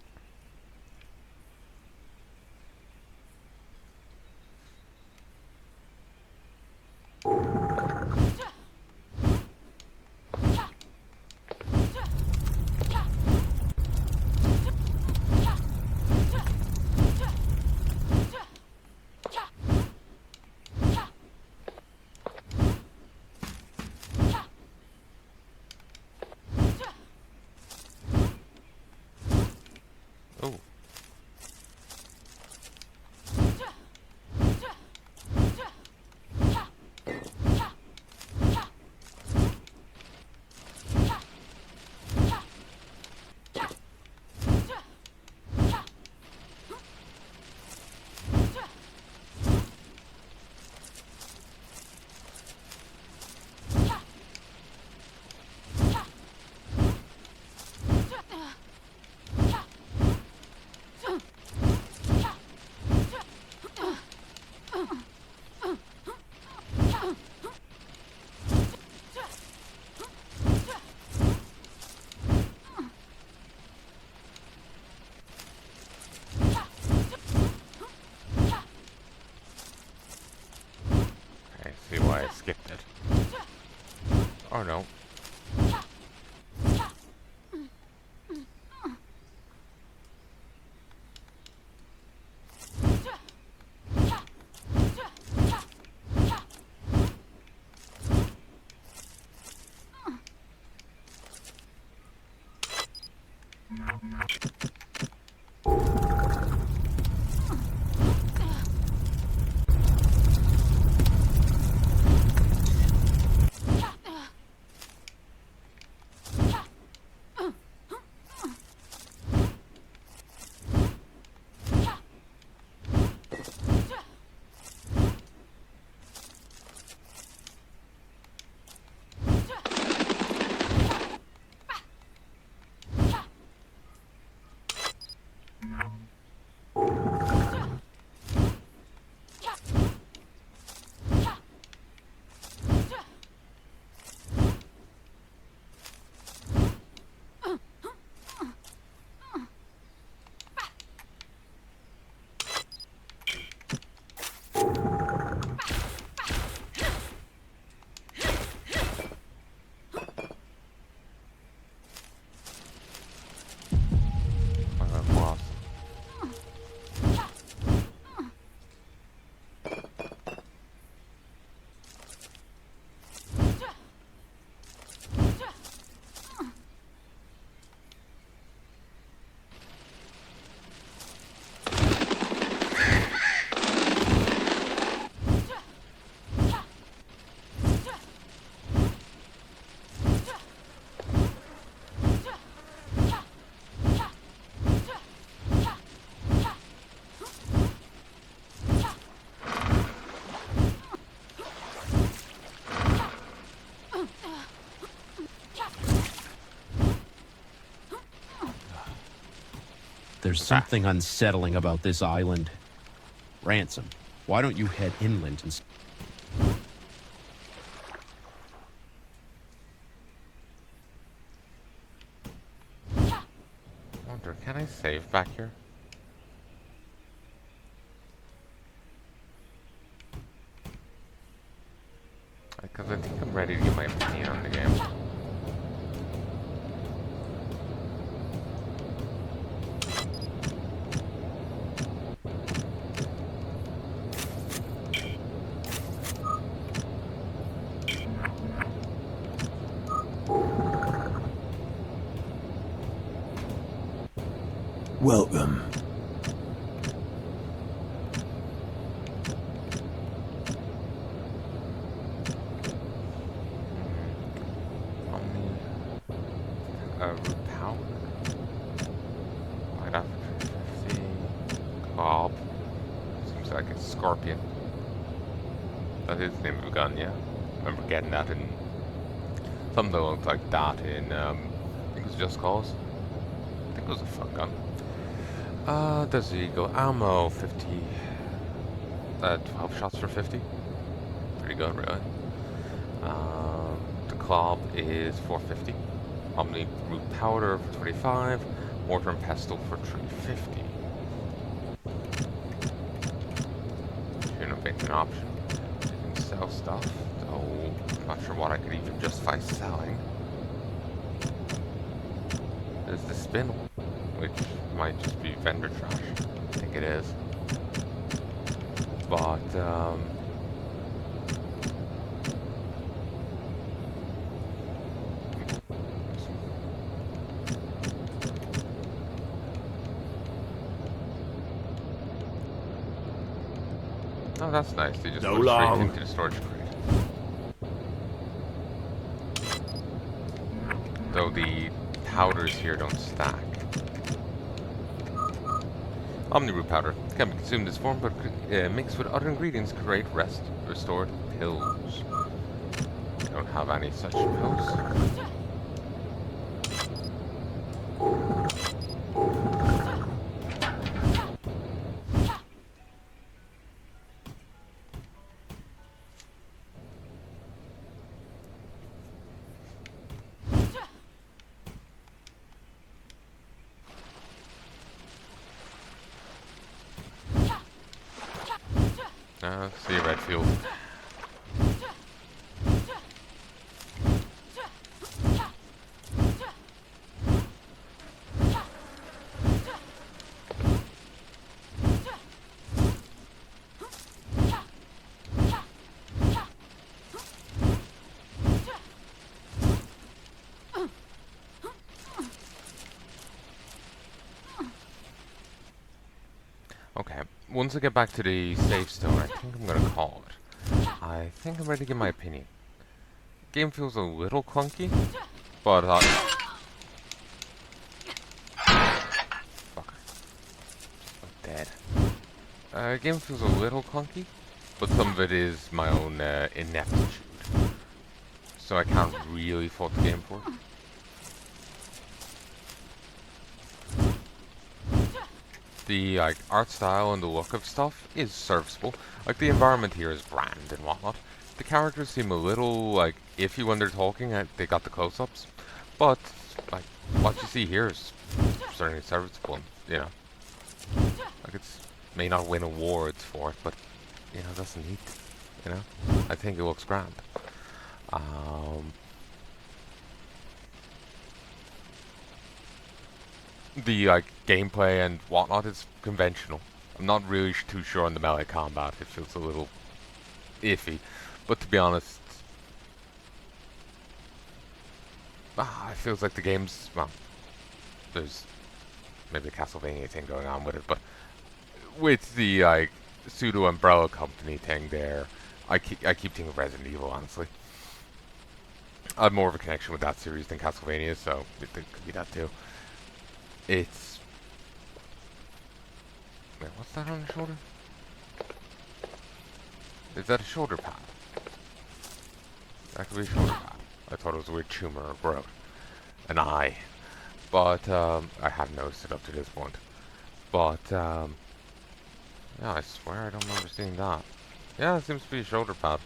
skipped it. Oh no. There's something unsettling about this island. Ransom, why don't you head inland and... Wonder, can I save back here? Because I think I'm ready to give my opinion on the game. Welcome. Root power. Light up 50. Cob. Seems like a scorpion. That is the name of a gun, yeah. Remember getting that in something that looked like that in I think it was Just Cause. I think it was a fun gun. Desert Eagle ammo 50. 12 shots for 50. Pretty good, really. The club is 450. Omni root powder for 25. Mortar and pestle for 350. Innovate an option. You can sell stuff, so I'm not sure what I could even justify selling. There's the spin, which might just be vendor trash. I think it is. But, oh, that's nice. They just So put it straight long. into the storage crate. Though the powders here don't stack. Omni-root powder can be consumed in this form, but mixed with other ingredients create restored pills. I don't have any such pills. See you, Redfield. once I get back to the safe stone, I think I'm gonna call it. I think I'm ready to give my opinion. Game feels a little clunky, but fuck, I'm dead. Game feels a little clunky, but some of it is my own ineptitude, so I can't really fault the game for it. The like art style and the look of stuff is serviceable. Like the environment here is grand and whatnot. The characters seem a little like iffy when they're talking. They got the close-ups, but like what you see here is certainly serviceable. You know, like it's may not win awards for it, but you know that's neat. You know, I think it looks grand. The like gameplay and whatnot is conventional. I'm not really too sure on the melee combat. It feels a little iffy, but to be honest, it feels like the game's well. There's maybe a Castlevania thing going on with it, but with the like pseudo umbrella company thing there, I keep thinking of Resident Evil. Honestly, I have more of a connection with that series than Castlevania, so it could be that too. It's... Wait, what's that on the shoulder? Is that a shoulder pad? That could be a shoulder pad. I thought it was a weird tumor or growth. An eye. But, I hadn't noticed it up to this point. But, yeah, I swear I don't remember seeing that. Yeah, it seems to be a shoulder pad.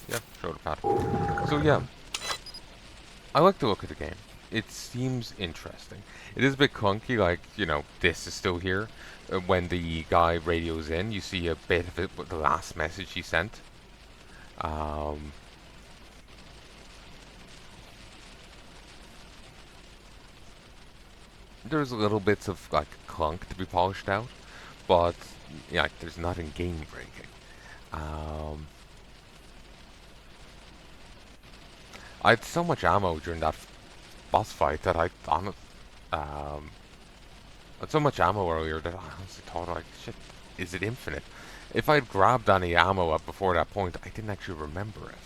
Yeah, shoulder pad. So yeah, I like the look of the game. It seems interesting. It is a bit clunky, like, you know, this is still here. When the guy radios in, you see a bit of it with the last message he sent. There's little bits of, like, clunk to be polished out, but, yeah, there's nothing game-breaking. I had so much ammo during that boss fight that I had so much ammo earlier that I honestly thought, like, shit, is it infinite? If I'd grabbed any ammo up before that point, I didn't actually remember it.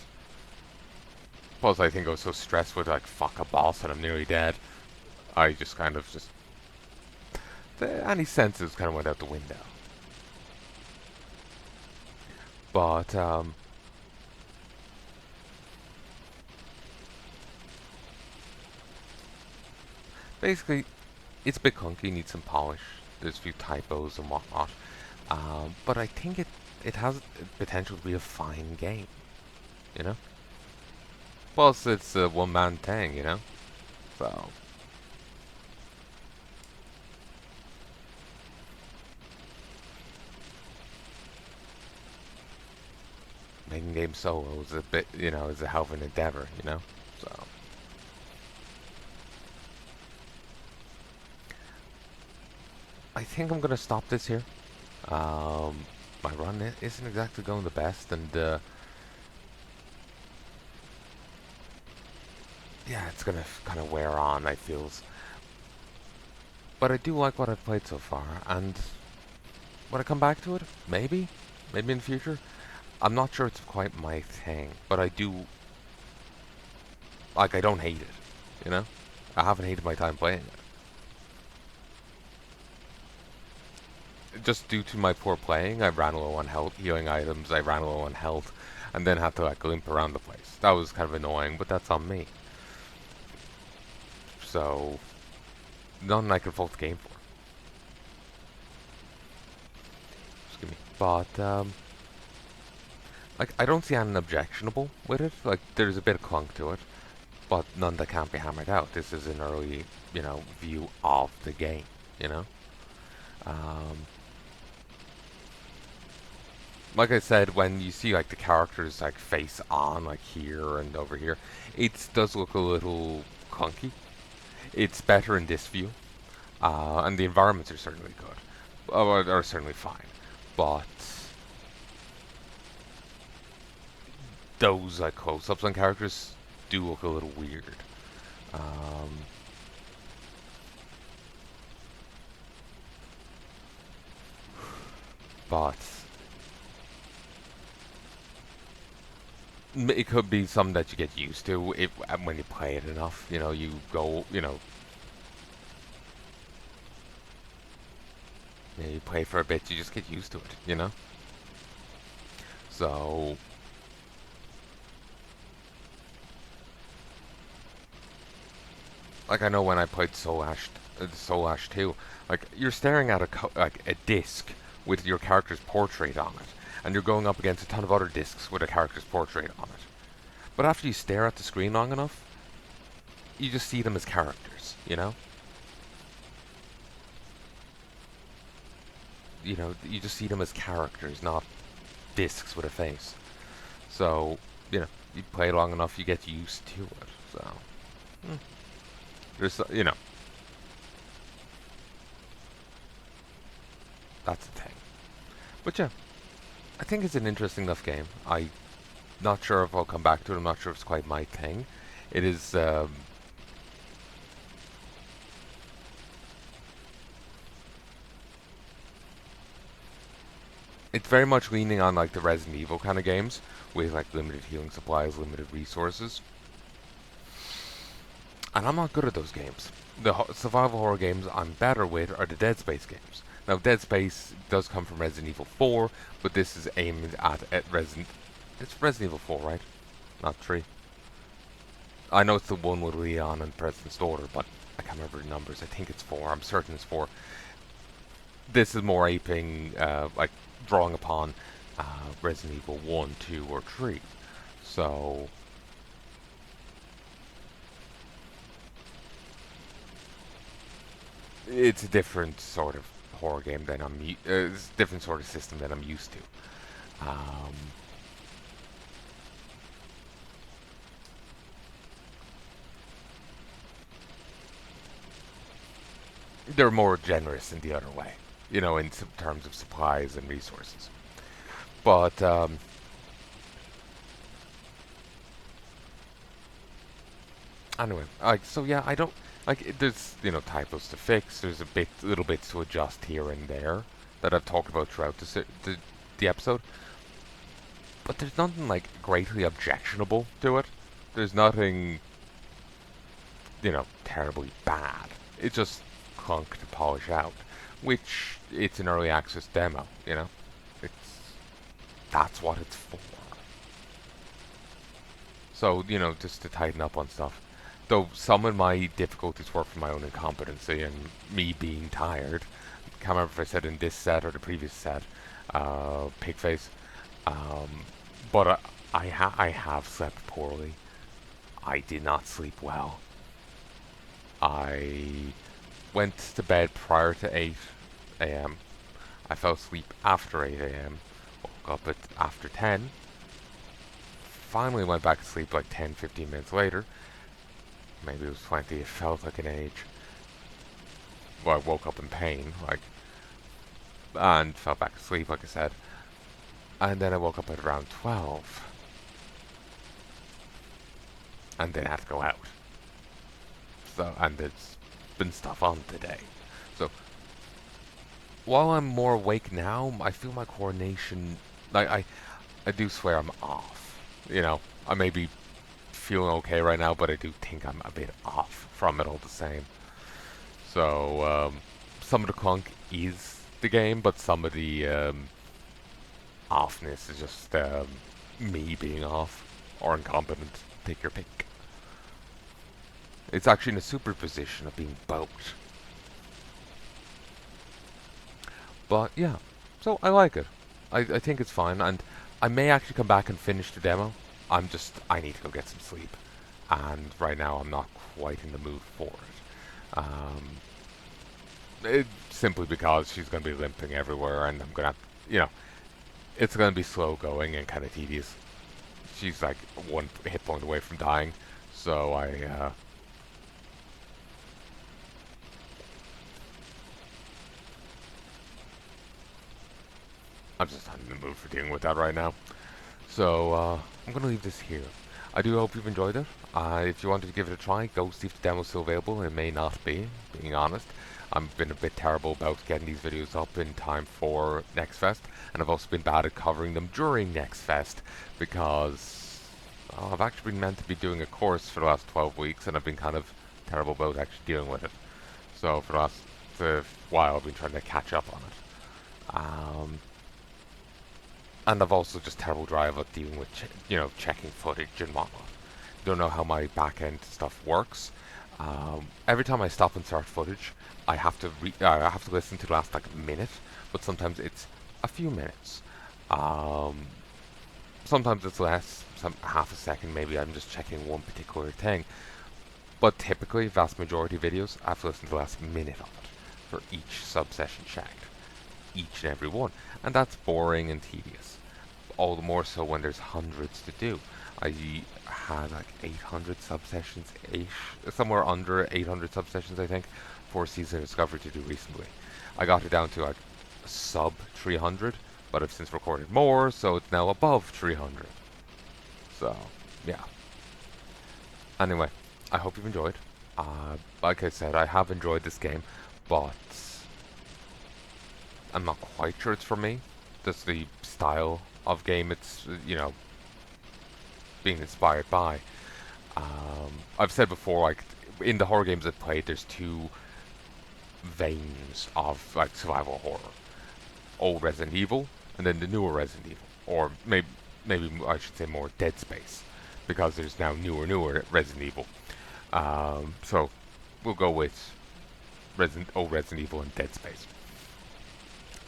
Plus, I think I was so stressed with, like, fuck a boss and I'm nearly dead. I just kind of just... any senses kind of went out the window. But, basically, it's a bit clunky, needs some polish. There's a few typos and whatnot. But I think it has potential to be a fine game. You know? Plus, it's a one-man thing, you know? So... making games solo is a bit, you know, is a hell of an endeavor, you know? So... I think I'm gonna stop this here. My run isn't exactly going the best, and yeah, it's gonna kind of wear on, I feels. But I do like what I've played so far, and when I come back to it, maybe in the future, I'm not sure it's quite my thing, but I do, like, I don't hate it, you know? I haven't hated my time playing it. Just due to my poor playing, I ran low on health, healing items, I ran low on health, and then had to like limp around the place. That was kind of annoying, but that's on me. So, nothing I can fault the game for. Excuse me. But, like, I don't see anything objectionable with it. Like, there's a bit of clunk to it, but none that can't be hammered out. This is an early, you know, view of the game, you know? Like I said, when you see like the characters like face on, like here and over here, it does look a little clunky. It's better in this view, and the environments are certainly good, are certainly fine. But those like close-ups on characters do look a little weird. But it could be something that you get used to if when you play it enough. You know, you go, you play for a bit, you just get used to it, you know? So like I know when I played Soul Ash 2, like you're staring at a disc with your character's portrait on it, and you're going up against a ton of other discs with a character's portrait on it. But after you stare at the screen long enough, you just see them as characters, you know? You just see them as characters, not discs with a face. So, you play long enough, you get used to it. So, there's, that's the thing. But yeah, I think it's an interesting enough game. I'm not sure if I'll come back to it. I'm not sure if it's quite my thing. It is, it's very much leaning on like the Resident Evil kind of games with like limited healing supplies, limited resources. And I'm not good at those games. The survival horror games I'm better with are the Dead Space games. Now, Dead Space does come from Resident Evil 4, but this is aimed at It's Resident Evil 4, right? Not 3. I know it's the one with Leon and President's daughter, but I can't remember the numbers. I think it's 4. I'm certain it's 4. This is more aping, like, drawing upon Resident Evil 1, 2, or 3. So it's a different sort of horror game than it's a different sort of system than I'm used to. They're more generous in the other way, in terms of supplies and resources. But anyway, so yeah, I don't there's typos to fix. There's little bits to adjust here and there that I've talked about throughout the episode. But there's nothing like greatly objectionable to it. There's nothing terribly bad. It's just clunk to polish out, which it's an early access demo. That's what it's for. So just to tighten up on stuff. Though some of my difficulties were from my own incompetency and me being tired. I can't remember if I said in this set or the previous set, Pigface. But I have slept poorly. I did not sleep well. I went to bed prior to 8 a.m. I fell asleep after 8 a.m. Woke up after 10. Finally went back to sleep like 10-15 minutes later. Maybe it was 20. It felt like an age. Well, I woke up in pain, and fell back asleep, like I said. And then I woke up at around 12. And then had to go out. So, and there's been stuff on today. So, while I'm more awake now, I feel my coordination, I do swear I'm off. I may be feeling okay right now, but I do think I'm a bit off from it all the same. So, some of the clunk is the game, but some of the offness is just me being off or incompetent. Take your pick. It's actually in a superposition of being both. But yeah, so I like it. I think it's fine, and I may actually come back and finish the demo. I need to go get some sleep, and right now I'm not quite in the mood for it. Simply because she's going to be limping everywhere, and I'm going to, it's going to be slow going and kind of tedious. She's like one hit point away from dying, so I'm just not in the mood for dealing with that right now. So, I'm going to leave this here. I do hope you've enjoyed it. If you wanted to give it a try, go see if the demo's still available. It may not be, being honest. I've been a bit terrible about getting these videos up in time for Next Fest, and I've also been bad at covering them during Next Fest, because I've actually been meant to be doing a course for the last 12 weeks, and I've been kind of terrible about actually dealing with it. So for the last while, I've been trying to catch up on it. And I've also just terrible drive at dealing with, checking footage and whatnot. Don't know how my back-end stuff works. Every time I stop and start footage, I have to listen to the last minute, but sometimes it's a few minutes. Sometimes it's less, half a second maybe. I'm just checking one particular thing. But typically, vast majority of videos, I have to listen to the last minute of it for each sub-session checked. Each and every one. And that's boring and tedious. All the more so when there's hundreds to do. I had 800 subsessions-ish, somewhere under 800 subsessions, I think, for Season of Discovery to do recently. I got it down to sub 300, but I've since recorded more, so it's now above 300. So, yeah. Anyway, I hope you've enjoyed. Like I said, I have enjoyed this game, but I'm not quite sure it's for me. Just the style of game it's, being inspired by. I've said before, in the horror games I've played, there's two veins of survival horror. Old Resident Evil, and then the newer Resident Evil. Or maybe I should say more Dead Space, because there's now newer Resident Evil. So we'll go with old Resident Evil and Dead Space.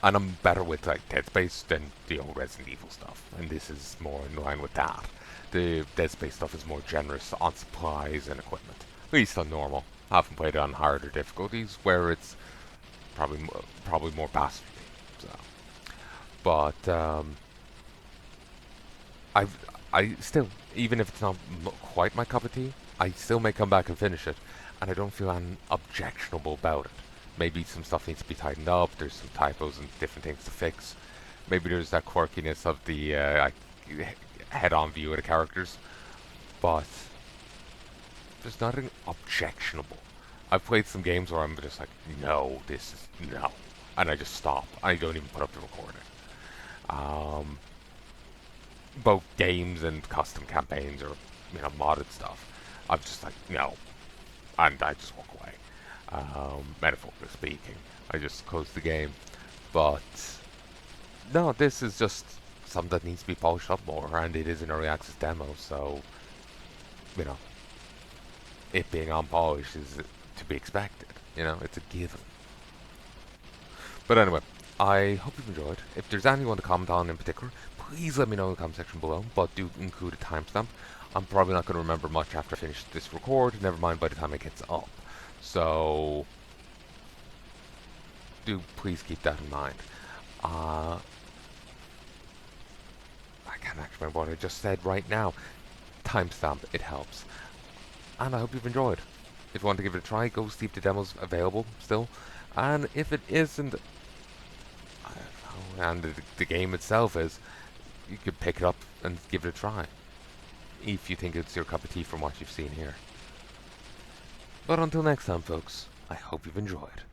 And I'm better with Dead Space than the old Resident Evil stuff, and this is more in line with that. The Dead Space stuff is more generous on supplies and equipment, at least on normal. I haven't played it on harder difficulties, where it's probably more bastardly. So, but I still, even if it's not quite my cup of tea, I still may come back and finish it, and I don't feel objectionable about it. Maybe some stuff needs to be tightened up, there's some typos and different things to fix. Maybe there's that quirkiness of the head-on view of the characters, but there's nothing objectionable. I've played some games where I'm just no, this is no, and I just stop. I don't even put up the recording. Both games and custom campaigns or modded stuff, I'm just no, and I just walk away. Metaphorically speaking, I just close the game. But no, this is just something that needs to be polished up more, and it is an early access demo, so it being unpolished is to be expected. It's a given. But anyway, I hope you've enjoyed. If there's anyone to comment on in particular, please let me know in the comment section below, but do include a timestamp. I'm probably not going to remember much after I finish this record, never mind by the time it gets up. So, do please keep that in mind. I can't actually remember what I just said right now. Timestamp, it helps. And I hope you've enjoyed. If you want to give it a try, go see if the demo's available still. And if it isn't, I don't know, and the game itself is, you could pick it up and give it a try. If you think it's your cup of tea from what you've seen here. But until next time, folks, I hope you've enjoyed.